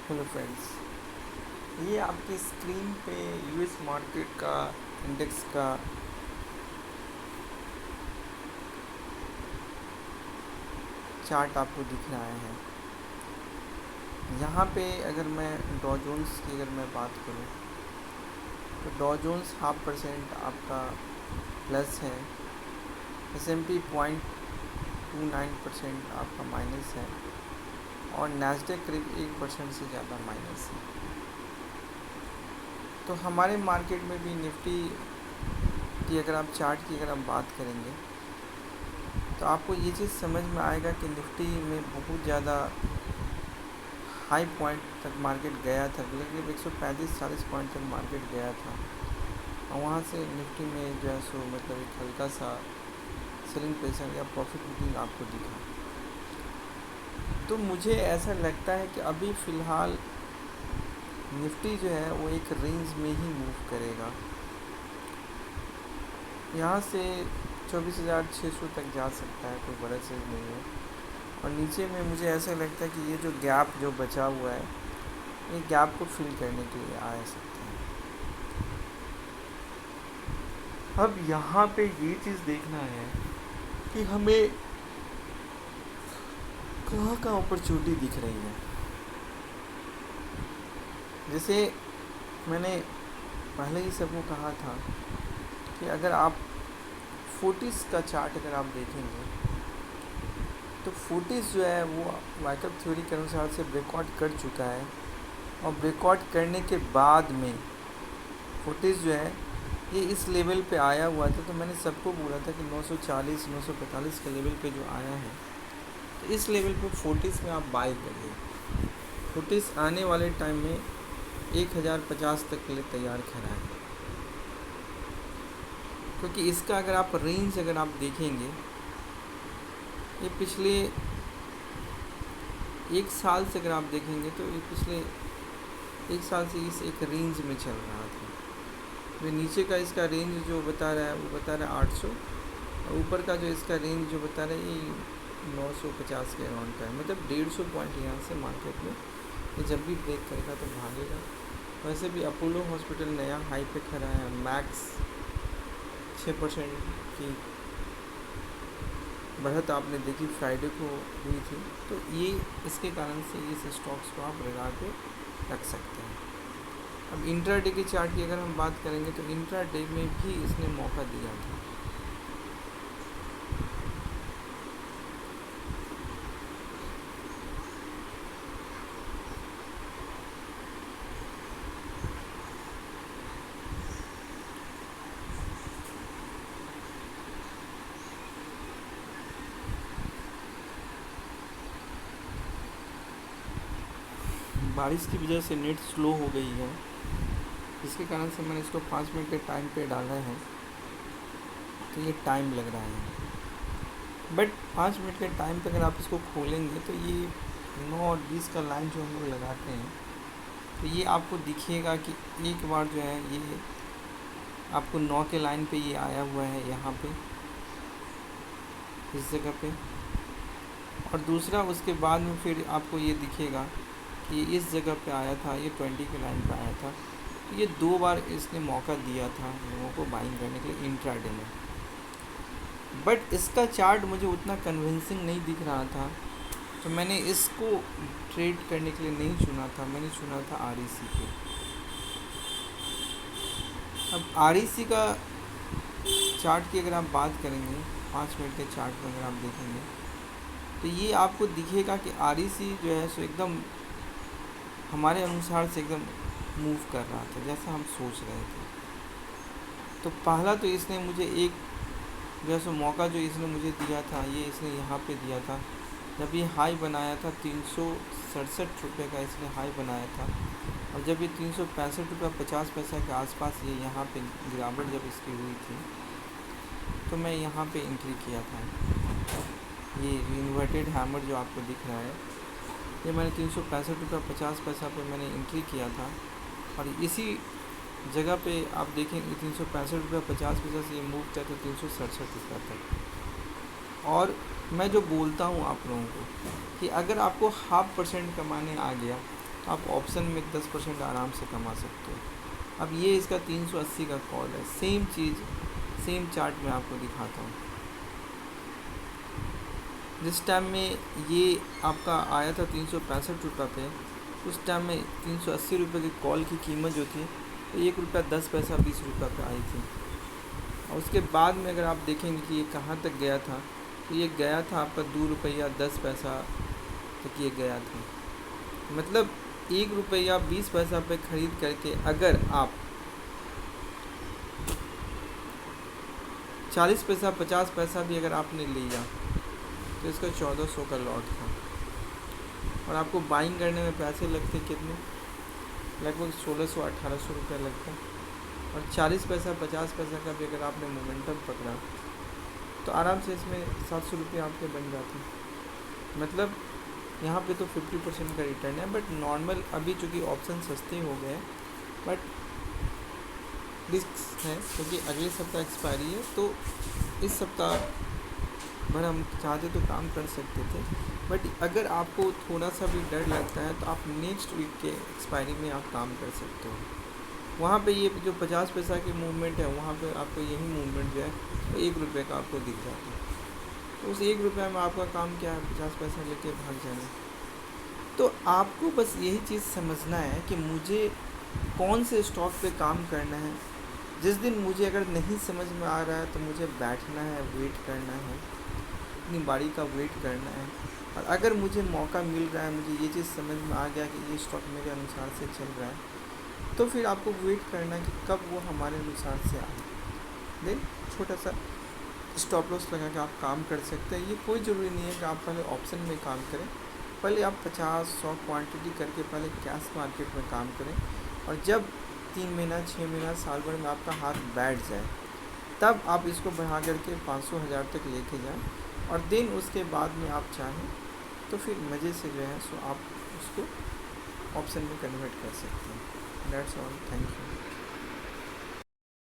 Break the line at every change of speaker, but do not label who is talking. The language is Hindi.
हेलो फ्रेंड्स, ये आपकी स्क्रीन पे यूएस मार्केट का इंडेक्स का चार्ट आपको दिख रहा है। यहाँ पे अगर मैं डॉ जोन्स की अगर मैं बात करूँ तो डॉ जोन्स 0.5% आपका प्लस है, S&P 0.29% आपका माइनस है और नैस्डैक करीब 1% से ज़्यादा माइनस है। तो हमारे मार्केट में भी निफ्टी की अगर आप चार्ट की अगर आप बात करेंगे तो आपको ये चीज़ समझ में आएगा कि निफ्टी में बहुत ज़्यादा हाई पॉइंट तक मार्केट गया था, करीब 135-40 पॉइंट तक मार्केट गया था और वहाँ से निफ्टी में जो है सो मतलब एक हल्का सा सेलिंग प्रेशर या प्रॉफिट बुकिंग आपको दिखा। तो मुझे ऐसा लगता है कि अभी फ़िलहाल निफ्टी जो है वो एक रेंज में ही मूव करेगा, यहाँ से 24,600 तक जा सकता है, कोई बड़ा चीज़ नहीं है। और नीचे में मुझे ऐसा लगता है कि ये जो गैप जो बचा हुआ है, ये गैप को फिल करने के लिए आ सकते हैं। अब यहाँ पे ये चीज़ देखना है कि हमें कहाँ कहाँ अपॉर्चुनिटी दिख रही है। जैसे मैंने पहले ही सबको कहा था कि अगर आप 40s का चार्ट अगर आप देखेंगे तो 40s जो है वो वाइकअप थ्योरी के अनुसार से ब्रेकआउट कर चुका है और ब्रेकआउट करने के बाद में 40s जो है ये इस लेवल पे आया हुआ था। तो मैंने सबको बोला था कि 940 945 के लेवल पे जो आया है तो इस लेवल पे 40s में आप बाय करिए। 40s आने वाले टाइम में 1050 तक के लिए तैयार खड़ा है, क्योंकि इसका अगर आप रेंज अगर आप देखेंगे ये पिछले एक साल से अगर आप देखेंगे तो ये पिछले एक साल से इस एक रेंज में चल रहा था। जो नीचे का इसका रेंज जो बता रहा है वो बता रहा है 800 और ऊपर का जो इसका रेंज जो बता रहा है ये 950 के अराउंड का है। मतलब 150 पॉइंट यहाँ से मार्केट में ये जब भी ब्रेक करेगा तो भागेगा। वैसे भी अपोलो हॉस्पिटल नया हाई पे खड़ा है, मैक्स 6% की बढ़त आपने देखी फ्राइडे को हुई थी। तो ये इसके कारण से इस स्टॉक्स को आप लगा के रख सकते हैं। अब इंट्राडे के चार्ट की अगर हम बात करेंगे तो इंट्राडे में भी इसने मौका दिया था। बारिश की वजह से नेट स्लो हो गई है, जिसके कारण से मैंने इसको 5 मिनट के टाइम पे डाला है तो ये टाइम लग रहा है। बट 5 मिनट के टाइम पे अगर आप इसको खोलेंगे तो ये 9 और 20 का लाइन जो हम लोग लगाते हैं तो ये आपको दिखेगा कि एक बार जो है ये आपको 9 के लाइन पे ये आया हुआ है यहाँ पे इस जगह पे, और दूसरा उसके बाद में फिर आपको ये दिखेगा कि इस जगह पे आया था, ये 20 के लाइन पे आया था। तो ये 2 बार इसने मौका दिया था लोगों को बाइंग करने के लिए इंट्राडे में। बट इसका चार्ट मुझे उतना कन्विंसिंग नहीं दिख रहा था, तो मैंने इसको ट्रेड करने के लिए नहीं चुना था, मैंने चुना था REC को। अब REC का चार्ट की अगर आप बात करेंगे 5 मिनट के चार्ट में अगर आप देखेंगे तो ये आपको दिखेगा कि REC जो है सो एकदम हमारे अनुसार से एकदम मूव कर रहा था जैसा हम सोच रहे थे। तो पहला तो इसने मुझे एक जो है सो मौका जो इसने मुझे दिया था ये इसने यहाँ पे दिया था जब ये हाई बनाया था 367 रुपये का इसने हाई बनाया था, और जब ये 365 रुपये 50 पैसा के आसपास ये यहाँ पे गिरावट जब इसकी हुई थी तो मैं यहाँ पे एंट्री किया था। ये इन्वर्टेड हैमर जो आपको दिख रहा है ये मैंने 365 रुपये 50 पैसा पे मैंने एंट्री किया था, और इसी जगह पे आप देखेंगे 365 रुपये 50 पैसा से ये मूव किया था 367 रुपये तक। और मैं जो बोलता हूँ आप लोगों को कि अगर आपको 0.5% कमाने आ गया आप ऑप्शन में 10% आराम से कमा सकते हो। अब ये इसका 380 का कॉल है, सेम चीज़ सेम चार्ट में आपको दिखाता हूँ। जिस टाइम में ये आपका आया था 365 रुपये पे, उस टाइम में 380 रुपये की कॉल की कीमत जो थी तो 1 रुपया 10 पैसा 20 रुपये पे आई थी। और उसके बाद में अगर आप देखेंगे कि ये कहाँ तक गया था, तो ये गया था आपका 2 रुपया 10 पैसा तक ये गया था। मतलब 1 रुपया 20 पैसा पे ख़रीद करके अगर आप 40 पैसा 50 पैसा भी अगर आपने लिया तो इसका 1400 का लॉट था। और आपको बाइंग करने में पैसे लगते कितने, लगभग 1600-1800 रुपये लगता। और 40 पैसा 50 पैसा का भी अगर आपने मोमेंटम पकड़ा तो आराम से इसमें 700 रुपये आपके बन जाते। मतलब यहाँ पे तो 50% का रिटर्न है। बट नॉर्मल अभी चूँकि ऑप्शन सस्ते हो गए, बट रिस्क है क्योंकि अगले सप्ताह एक्सपायरी है। तो इस सप्ताह भर हम चाहते तो काम कर सकते थे, बट अगर आपको थोड़ा सा भी डर लगता है तो आप नेक्स्ट वीक के एक्सपायरी में आप काम कर सकते हो। वहाँ पे ये जो 50 पैसा की मूवमेंट है, वहाँ पे आपको यही मूवमेंट जो है तो 1 रुपये का आपको दिख जाता है। तो उस 1 रुपये में आपका काम क्या है, 50 पैसा लेके भाग जाना। तो आपको बस यही चीज़ समझना है कि मुझे कौन से स्टॉक पे काम करना है। जिस दिन मुझे अगर नहीं समझ में आ रहा है तो मुझे बैठना है, वेट करना है, अपनी बारी का वेट करना है। और अगर मुझे मौका मिल रहा है, मुझे ये चीज़ समझ में आ गया कि ये स्टॉक मेरे अनुसार से चल रहा है, तो फिर आपको वेट करना कि कब वो हमारे अनुसार से आए। देन छोटा सा स्टॉप लॉस लगा के आप काम कर सकते हैं। ये कोई ज़रूरी नहीं है कि आप पहले ऑप्शन में काम करें। पहले आप 50-100 क्वांटिटी करके पहले कैश मार्केट में काम करें, और जब 3 महीना 6 महीना साल भर में आपका हाथ बैठ जाए तब आप इसको बढ़ा करके 500-1000 तक लेके जाएं। और देन उसके बाद में आप चाहें तो फिर मज़े से जो है सो आप उसको ऑप्शन में कन्वर्ट कर सकते हैं। That's all, thank you.